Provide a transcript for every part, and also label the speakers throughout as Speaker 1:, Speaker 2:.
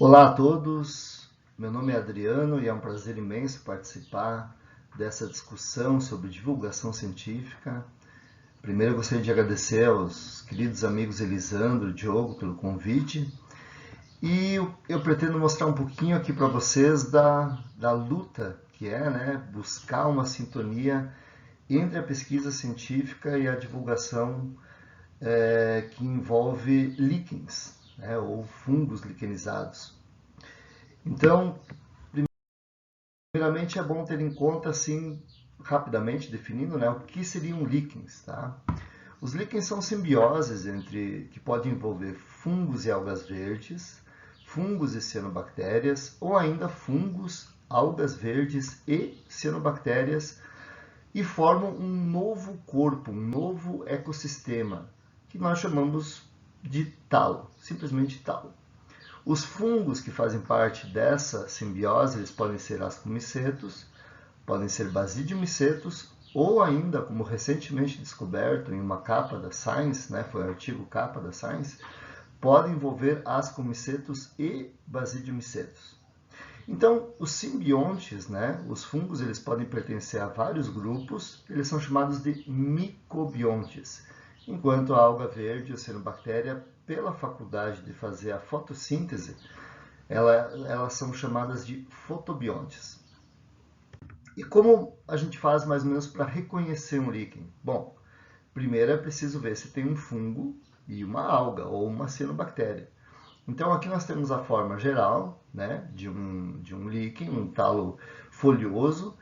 Speaker 1: Olá a todos, meu nome é Adriano e é um prazer imenso participar dessa discussão sobre divulgação científica. Primeiro eu gostaria de agradecer aos queridos amigos Elisandro e Diogo pelo convite e eu pretendo mostrar um pouquinho aqui para vocês da luta que é, buscar uma sintonia entre a pesquisa científica e a divulgação que envolve líquens, ou fungos liquenizados. Então, primeiramente é bom ter em conta, assim, rapidamente definindo, o que seriam líquens, tá? Os líquens são simbioses que podem envolver fungos e algas verdes, fungos e cianobactérias, ou ainda fungos, algas verdes e cianobactérias, e formam um novo corpo, um novo ecossistema, que nós chamamos de talo, simplesmente talo. Os fungos que fazem parte dessa simbiose, eles podem ser ascomicetos, podem ser basidiomycetos, ou ainda, como recentemente descoberto em uma capa da Science, foi o artigo capa da Science, podem envolver ascomicetos e basidiomycetos. Então, os simbiontes, os fungos, eles podem pertencer a vários grupos, eles são chamados de micobiontes, enquanto a alga verde, a cianobactéria, pela faculdade de fazer a fotossíntese, elas são chamadas de fotobiontes. E como a gente faz mais ou menos para reconhecer um líquen? Bom, primeiro é preciso ver se tem um fungo e uma alga ou uma cianobactéria. Então aqui nós temos a forma geral de um líquen, um talo folhoso.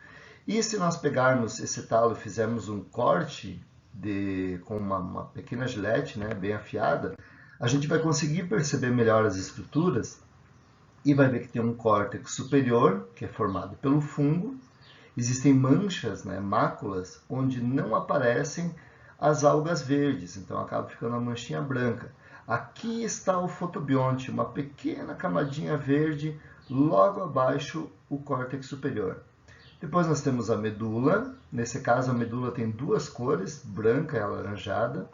Speaker 1: E se nós pegarmos esse talo e fizermos um corte com uma pequena gilete bem afiada, a gente vai conseguir perceber melhor as estruturas e vai ver que tem um córtex superior, que é formado pelo fungo. Existem manchas, máculas, onde não aparecem as algas verdes, então acaba ficando a manchinha branca. Aqui está o fotobionte, uma pequena camadinha verde, logo abaixo o córtex superior. Depois nós temos a medula, nesse caso a medula tem duas cores, branca e alaranjada.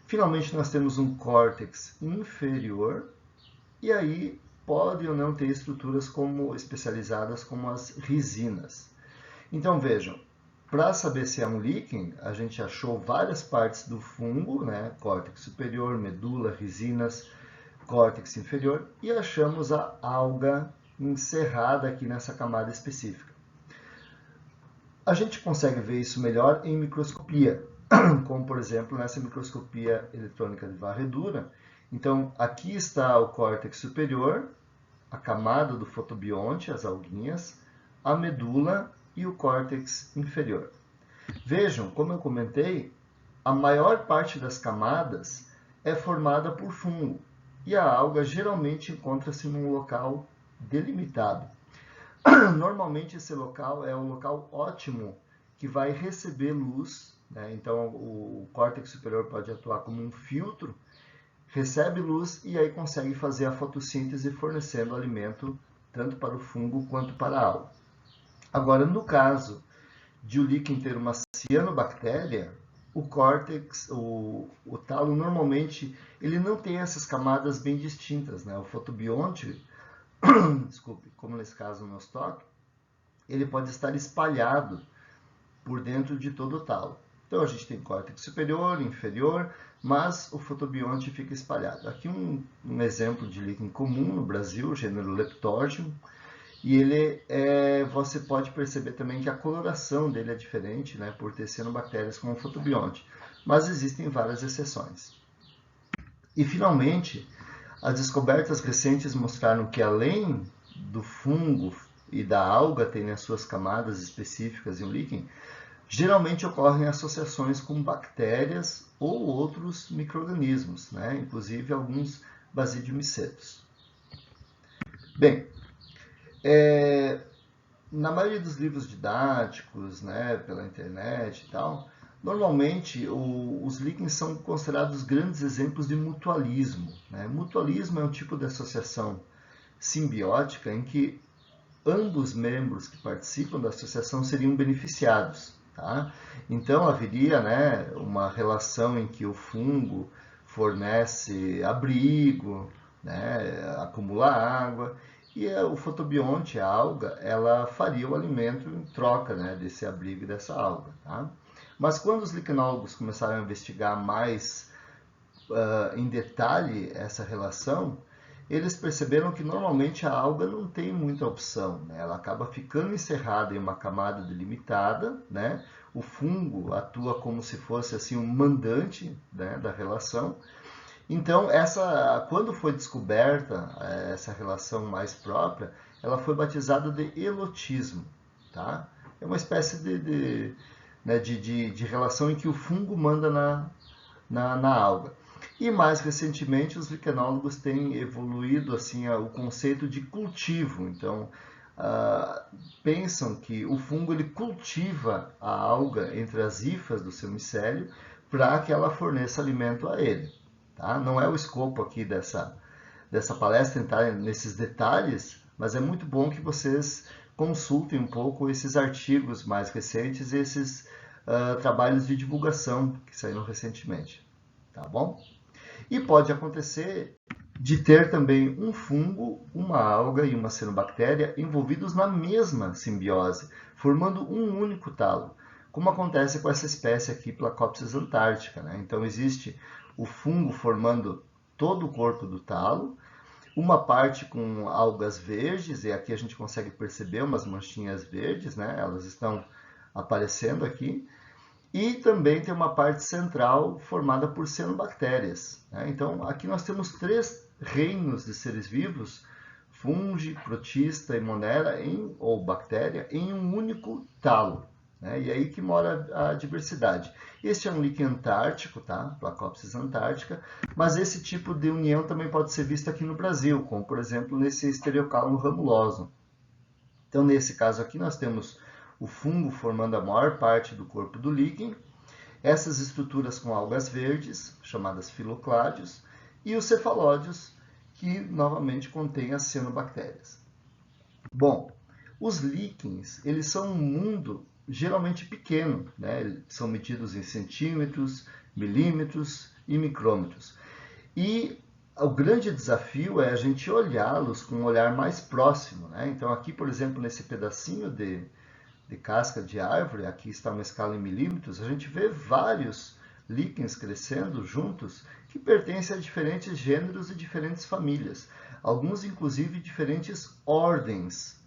Speaker 1: Finalmente nós temos um córtex inferior, e aí pode ou não ter estruturas especializadas como as risinas. Então vejam, para saber se é um líquen, a gente achou várias partes do fungo, córtex superior, medula, risinas, córtex inferior, e achamos a alga encerrada aqui nessa camada específica. A gente consegue ver isso melhor em microscopia, como por exemplo nessa microscopia eletrônica de varredura. Então aqui está o córtex superior, a camada do fotobionte, as alguinhas, a medula e o córtex inferior. Vejam, como eu comentei, a maior parte das camadas é formada por fungo e a alga geralmente encontra-se num local delimitado. Normalmente esse local é um local ótimo que vai receber luz, então o córtex superior pode atuar como um filtro, recebe luz e aí consegue fazer a fotossíntese fornecendo alimento tanto para o fungo quanto para a alga. Agora, no caso de o líquen ter uma cianobactéria, o córtex, o talo normalmente ele não tem essas camadas bem distintas, O fotobionte, desculpe, como nesse caso no nostoc, ele pode estar espalhado por dentro de todo o talo. Então a gente tem córtex superior, inferior, mas o fotobionte fica espalhado. Aqui um exemplo de líquen comum no Brasil, o gênero Leptorgium, e você pode perceber também que a coloração dele é diferente, por ter cianobactérias como fotobionte, mas existem várias exceções. E finalmente, as descobertas recentes mostraram que além do fungo e da alga terem as suas camadas específicas em um líquen, geralmente ocorrem associações com bactérias ou outros micro-organismos, inclusive alguns basidiomycetos. Bem, na maioria dos livros didáticos, pela internet e tal, normalmente os líquens são considerados grandes exemplos de mutualismo. Mutualismo é um tipo de associação simbiótica em que ambos membros que participam da associação seriam beneficiados. Tá? Então haveria uma relação em que o fungo fornece abrigo, né, acumular água, e o fotobionte, a alga, ela faria o alimento em troca, né, desse abrigo e dessa alga. Tá? Mas quando os liquenólogos começaram a investigar mais em detalhe essa relação, eles perceberam que normalmente a alga não tem muita opção, né? Ela acaba ficando encerrada em uma camada delimitada, né? O fungo atua como se fosse assim um mandante, né, da relação. Então, quando foi descoberta essa relação mais própria, ela foi batizada de elotismo, tá? É uma espécie de relação em que o fungo manda na alga. E mais recentemente os liquenólogos têm evoluído assim o conceito de cultivo. Então pensam que o fungo ele cultiva a alga entre as hifas do seu micélio para que ela forneça alimento a ele. Tá? Não é o escopo aqui dessa palestra entrar nesses detalhes, mas é muito bom que vocês consultem um pouco esses artigos mais recentes, esses trabalhos de divulgação que saíram recentemente. Tá bom? E pode acontecer de ter também um fungo, uma alga e uma cianobactéria envolvidos na mesma simbiose, formando um único talo, como acontece com essa espécie aqui, Placopsis antártica. Né? Então existe o fungo formando todo o corpo do talo, uma parte com algas verdes, e aqui a gente consegue perceber umas manchinhas verdes, né? Elas estão aparecendo aqui. E também tem uma parte central formada por cianobactérias. Né? Então, aqui nós temos 3 reinos de seres vivos, fungo, protista e monera, ou bactéria, em um único talo. Né? E aí que mora a diversidade. Este é um líquen antártico, tá? Placopsis antártica, mas esse tipo de união também pode ser visto aqui no Brasil, como por exemplo nesse Stereocalum ramulosum. Então, nesse caso aqui, nós temos o fungo formando a maior parte do corpo do líquen, essas estruturas com algas verdes, chamadas filocládios, e os cefalódios, que novamente contêm as cianobactérias. Bom, os líquens, eles são um mundo geralmente pequeno, né? Eles são medidos em centímetros, milímetros e micrômetros. E o grande desafio é a gente olhá-los com um olhar mais próximo. Né? Então aqui, por exemplo, nesse pedacinho de casca de árvore, aqui está uma escala em milímetros, a gente vê vários líquens crescendo juntos que pertencem a diferentes gêneros e diferentes famílias, alguns inclusive diferentes ordens.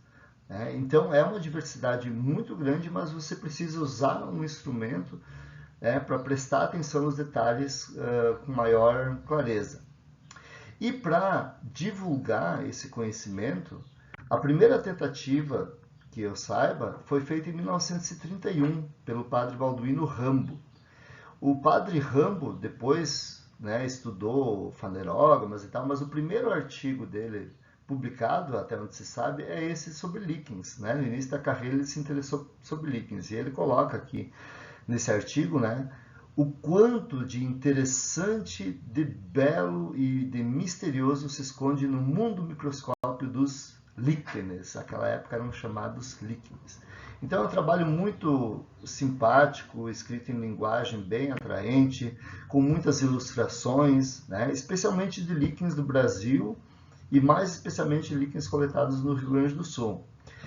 Speaker 1: Né? Então é uma diversidade muito grande, mas você precisa usar um instrumento para prestar atenção nos detalhes com maior clareza. E para divulgar esse conhecimento, a primeira tentativa que eu saiba foi feita em 1931 pelo padre Balduino Rambo. O padre Rambo depois estudou fanerógamas e tal, mas o primeiro artigo dele publicado, até onde se sabe, é esse sobre líquens. Né? No início da carreira ele se interessou sobre líquens e ele coloca aqui nesse artigo, o quanto de interessante, de belo e de misterioso se esconde no mundo microscópio dos líquenes. Naquela época eram chamados líquenes. Então é um trabalho muito simpático, escrito em linguagem bem atraente, com muitas ilustrações, especialmente de líquens do Brasil e mais especialmente líquens coletados no Rio Grande do Sul.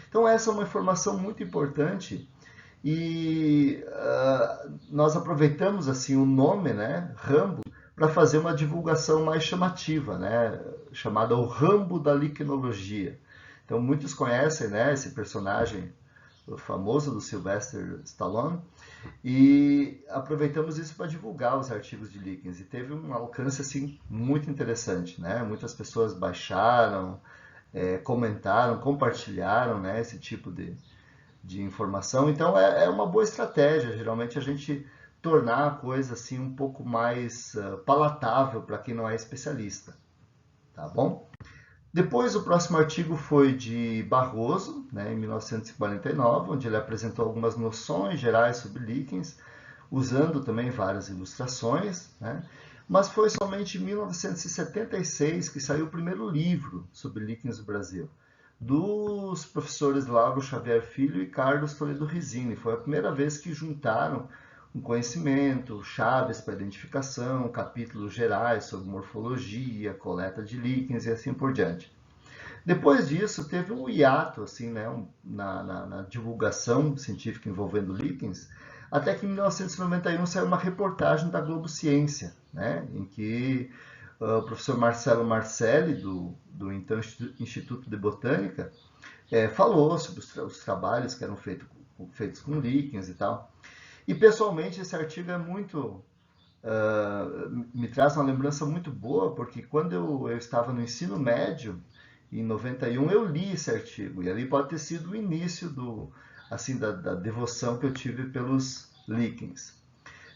Speaker 1: Então essa é uma informação muito importante. E nós aproveitamos assim o nome, Rambo, para fazer uma divulgação mais chamativa, chamada o Rambo da liquenologia. Então muitos conhecem esse personagem famoso do Sylvester Stallone e aproveitamos isso para divulgar os artigos de líquens e teve um alcance assim muito interessante, Muitas pessoas baixaram, comentaram, compartilharam, esse tipo de informação. Então é uma boa estratégia, geralmente a gente tornar a coisa assim um pouco mais palatável para quem não é especialista, tá bom? Depois o próximo artigo foi de Barroso, em 1949, onde ele apresentou algumas noções gerais sobre líquens, usando também várias ilustrações, mas foi somente em 1976 que saiu o primeiro livro sobre líquens do Brasil, dos professores Lauro Xavier Filho e Carlos Toledo Rizzini. Foi a primeira vez que juntaram um conhecimento, chaves para identificação, capítulos gerais sobre morfologia, coleta de líquens e assim por diante. Depois disso, teve um hiato assim, né, na divulgação científica envolvendo líquens, até que em 1991 saiu uma reportagem da Globo Ciência, né, em que o professor Marcelo Marcelli, do então Instituto de Botânica, falou sobre os trabalhos que eram feitos com líquens e tal. E pessoalmente esse artigo é muito me traz uma lembrança muito boa, porque quando eu estava no ensino médio, em 91, eu li esse artigo, e ali pode ter sido o início da devoção que eu tive pelos líquens.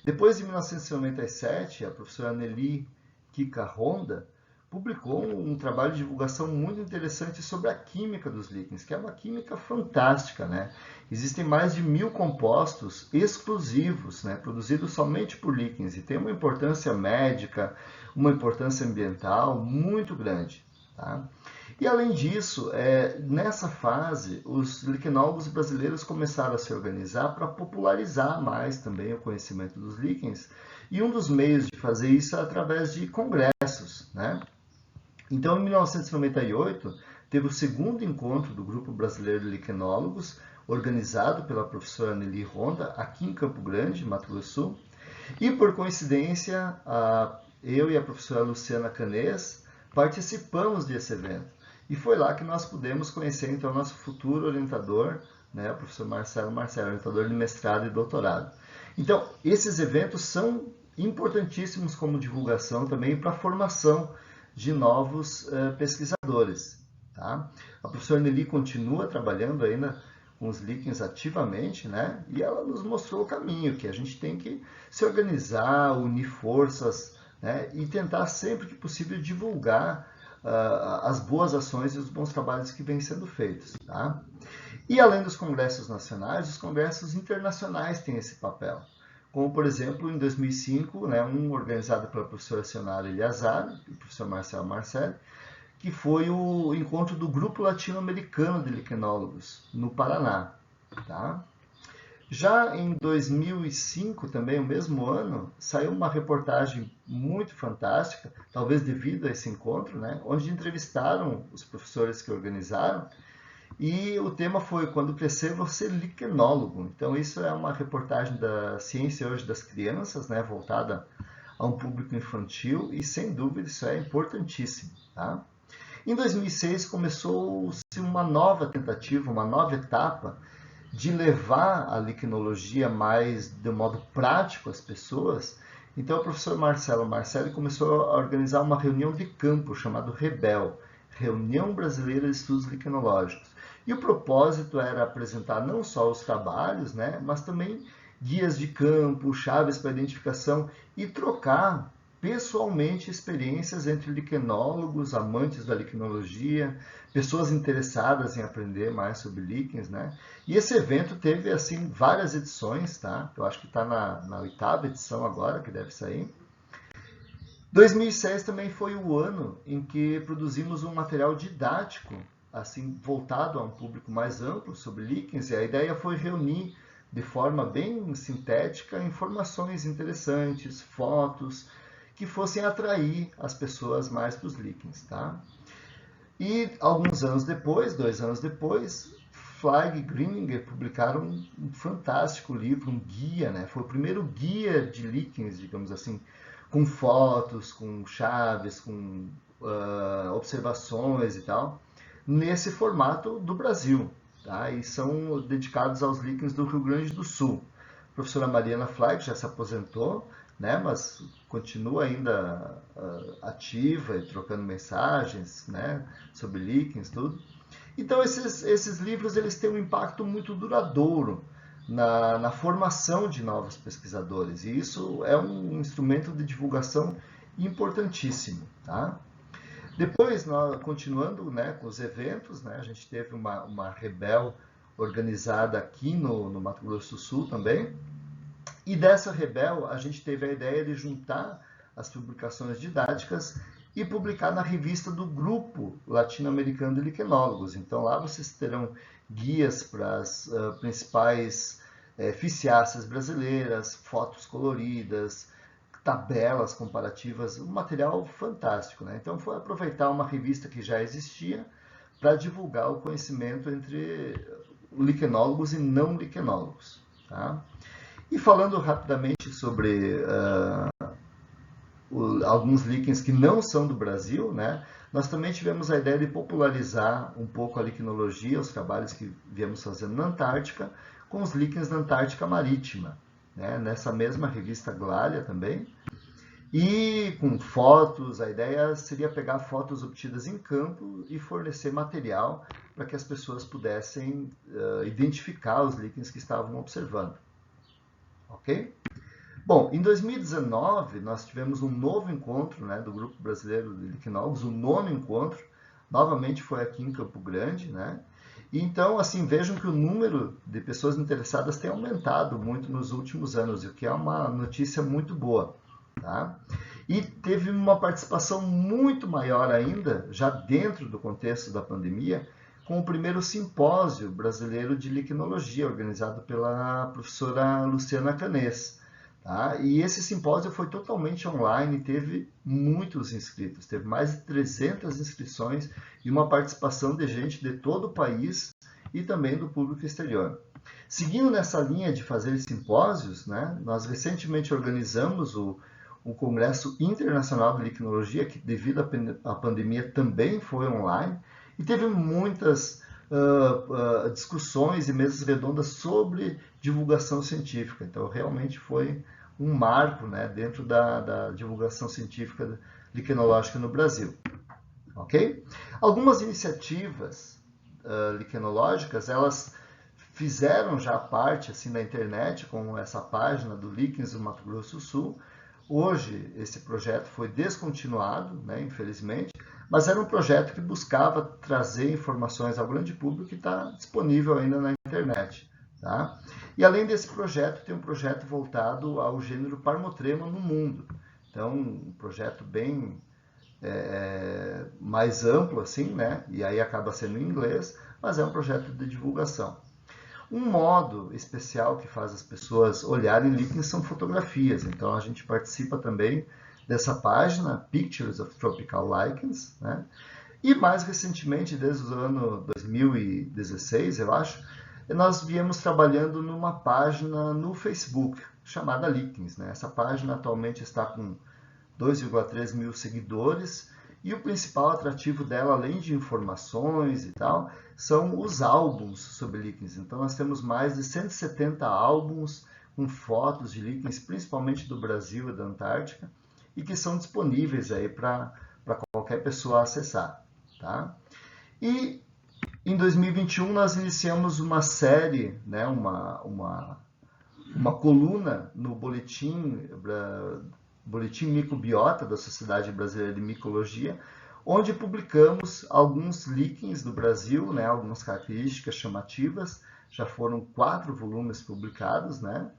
Speaker 1: Depois, em 1997, a professora Nelly Kika Honda publicou um trabalho de divulgação muito interessante sobre a química dos líquens, que é uma química fantástica, né? Existem mais de 1000 compostos exclusivos, né, produzidos somente por líquens, e tem uma importância médica, uma importância ambiental muito grande. Tá? E além disso, nessa fase, os liquenólogos brasileiros começaram a se organizar para popularizar mais também o conhecimento dos líquens, e um dos meios de fazer isso é através de congressos, né? Então, em 1998, teve o segundo encontro do Grupo Brasileiro de Liquenólogos, organizado pela professora Nelly Honda, aqui em Campo Grande, Mato Grosso do Sul. E, por coincidência, eu e a professora Luciana Canês participamos desse evento. E foi lá que nós pudemos conhecer, então, nosso futuro orientador, né, o professor Marcelo Marcelo, orientador de mestrado e doutorado. Então, esses eventos são importantíssimos como divulgação também para a formação de novos pesquisadores. Tá? A professora Nelly continua trabalhando ainda com os líquens ativamente, né? E ela nos mostrou o caminho, que a gente tem que se organizar, unir forças, né? E tentar sempre que possível divulgar as boas ações e os bons trabalhos que vêm sendo feitos. Tá? E além dos congressos nacionais, os congressos internacionais têm esse papel. Como, por exemplo, em 2005, né, um organizado pela professora Sionara Eliazar e o professor Marcelo Marcelli, que foi o encontro do Grupo Latino-Americano de Liquenólogos, no Paraná. Tá? Já em 2005, também, o mesmo ano, saiu uma reportagem muito fantástica, talvez devido a esse encontro, né, onde entrevistaram os professores que organizaram, e o tema foi Quando Crescer Você Liquenólogo. Então isso é uma reportagem da Ciência Hoje das Crianças, né, voltada a um público infantil, e sem dúvida isso é importantíssimo. Tá? Em 2006 começou-se uma nova tentativa, uma nova etapa de levar a liquenologia mais de modo prático às pessoas. Então o professor Marcelo Marcelli começou a organizar uma reunião de campo chamada REBEL, Reunião Brasileira de Estudos Liquenológicos. E o propósito era apresentar não só os trabalhos, né, mas também guias de campo, chaves para identificação e trocar pessoalmente experiências entre liquenólogos, amantes da liquenologia, pessoas interessadas em aprender mais sobre líquens, né? E esse evento teve assim várias edições, tá? Eu acho que está na 8ª edição agora, que deve sair. 2006 também foi o ano em que produzimos um material didático, assim, voltado a um público mais amplo sobre líquens, e a ideia foi reunir de forma bem sintética informações interessantes, fotos, que fossem atrair as pessoas mais para os líquens. Tá? E alguns anos depois, 2 anos depois, Flag e Greening publicaram um fantástico livro, um guia, né? Foi o primeiro guia de líquens, digamos assim, com fotos, com chaves, com observações e tal, nesse formato do Brasil. Tá? E são dedicados aos líquens do Rio Grande do Sul. A professora Mariana Flag já se aposentou, né, mas continua ainda ativa e trocando mensagens, né, sobre líquens, tudo. Então esses livros eles têm um impacto muito duradouro na formação de novos pesquisadores, e isso é um instrumento de divulgação importantíssimo. Tá? Depois, continuando, né, com os eventos, né, a gente teve uma REBEL organizada aqui no Mato Grosso do Sul também, e dessa REBEL a gente teve a ideia de juntar as publicações didáticas e publicar na revista do Grupo Latino-Americano de Liquenólogos. Então lá vocês terão guias para as principais ficiáceas brasileiras, fotos coloridas, tabelas comparativas, um material fantástico, né? Então foi aproveitar uma revista que já existia para divulgar o conhecimento entre liquenólogos e não liquenólogos. Tá? E falando rapidamente sobre alguns líquens que não são do Brasil, né? Nós também tivemos a ideia de popularizar um pouco a liquenologia, os trabalhos que viemos fazendo na Antártica, com os líquens da Antártica Marítima, né? Nessa mesma revista Glalia também. E com fotos, a ideia seria pegar fotos obtidas em campo e fornecer material para que as pessoas pudessem identificar os líquens que estavam observando. Ok? Bom, em 2019 nós tivemos um novo encontro, né, do Grupo Brasileiro de Liquenólogos, o 9º encontro, novamente foi aqui em Campo Grande, né? E então, assim, vejam que o número de pessoas interessadas tem aumentado muito nos últimos anos, o que é uma notícia muito boa. Tá? E teve uma participação muito maior ainda, já dentro do contexto da pandemia, com o primeiro simpósio brasileiro de liquenologia, organizado pela professora Luciana Canês. Tá? E esse simpósio foi totalmente online, teve muitos inscritos, teve mais de 300 inscrições e uma participação de gente de todo o país e também do público exterior. Seguindo nessa linha de fazer simpósios, né, nós recentemente organizamos o Congresso Internacional de Liquenologia, que devido à pandemia também foi online, e teve muitas discussões e mesas redondas sobre divulgação científica. Então, realmente foi um marco, né, dentro da divulgação científica liquenológica no Brasil. Ok? Algumas iniciativas liquenológicas, elas fizeram já parte assim, na internet, com essa página do Líquens do Mato Grosso do Sul. Hoje, esse projeto foi descontinuado, né, infelizmente, mas era um projeto que buscava trazer informações ao grande público e está disponível ainda na internet. Tá? E além desse projeto, tem um projeto voltado ao gênero Parmotrema no mundo. Então, um projeto bem mais amplo, assim, né? E aí acaba sendo em inglês, mas é um projeto de divulgação. Um modo especial que faz as pessoas olharem líquens são fotografias. Então a gente participa também dessa página, Pictures of Tropical Lichens, né? E mais recentemente, desde o ano 2016, eu acho, nós viemos trabalhando numa página no Facebook, chamada Líquens, né? Essa página atualmente está com 2,3 mil seguidores, e o principal atrativo dela, além de informações e tal, são os álbuns sobre líquens. Então nós temos mais de 170 álbuns com fotos de líquens, principalmente do Brasil e da Antártica, e que são disponíveis aí para qualquer pessoa acessar. Tá? E em 2021 nós iniciamos uma série, né, uma coluna no Boletim Microbiota da Sociedade Brasileira de Micologia, onde publicamos alguns líquens do Brasil, né, algumas características chamativas, já foram 4 volumes publicados, né,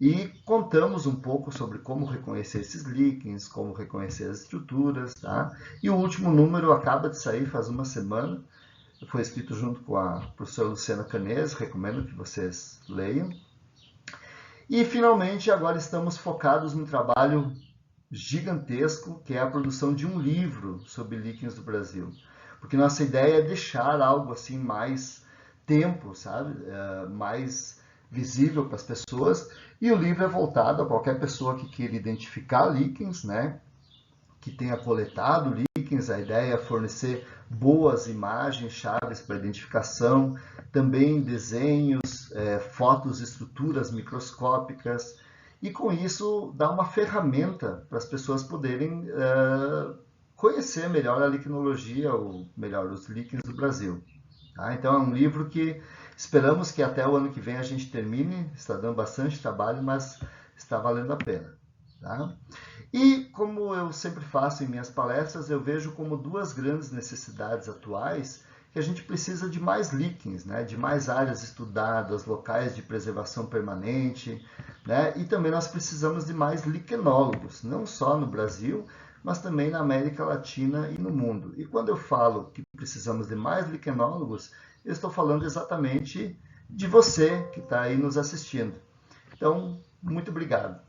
Speaker 1: e contamos um pouco sobre como reconhecer esses líquens, como reconhecer as estruturas, tá? E o último número acaba de sair faz uma semana, foi escrito junto com a professora Luciana Canês, recomendo que vocês leiam. E finalmente agora estamos focados num trabalho gigantesco, que é a produção de um livro sobre líquens do Brasil. Porque nossa ideia é deixar algo assim mais tempo, sabe? Mais visível para as pessoas. E o livro é voltado a qualquer pessoa que queira identificar líquens, né? Que tenha coletado líquens. A ideia é fornecer boas imagens, chaves para identificação, também desenhos, fotos, estruturas microscópicas, e com isso dá uma ferramenta para as pessoas poderem conhecer melhor a liquenologia, ou melhor, os líquens do Brasil. Tá? Então é um livro que esperamos que até o ano que vem a gente termine, está dando bastante trabalho, mas está valendo a pena. Tá? E como eu sempre faço em minhas palestras, eu vejo como 2 grandes necessidades atuais que a gente precisa de mais líquens, né? De mais áreas estudadas, locais de preservação permanente, né? E também nós precisamos de mais liquenólogos, não só no Brasil, mas também na América Latina e no mundo. E quando eu falo que precisamos de mais liquenólogos, eu estou falando exatamente de você que está aí nos assistindo. Então, muito obrigado.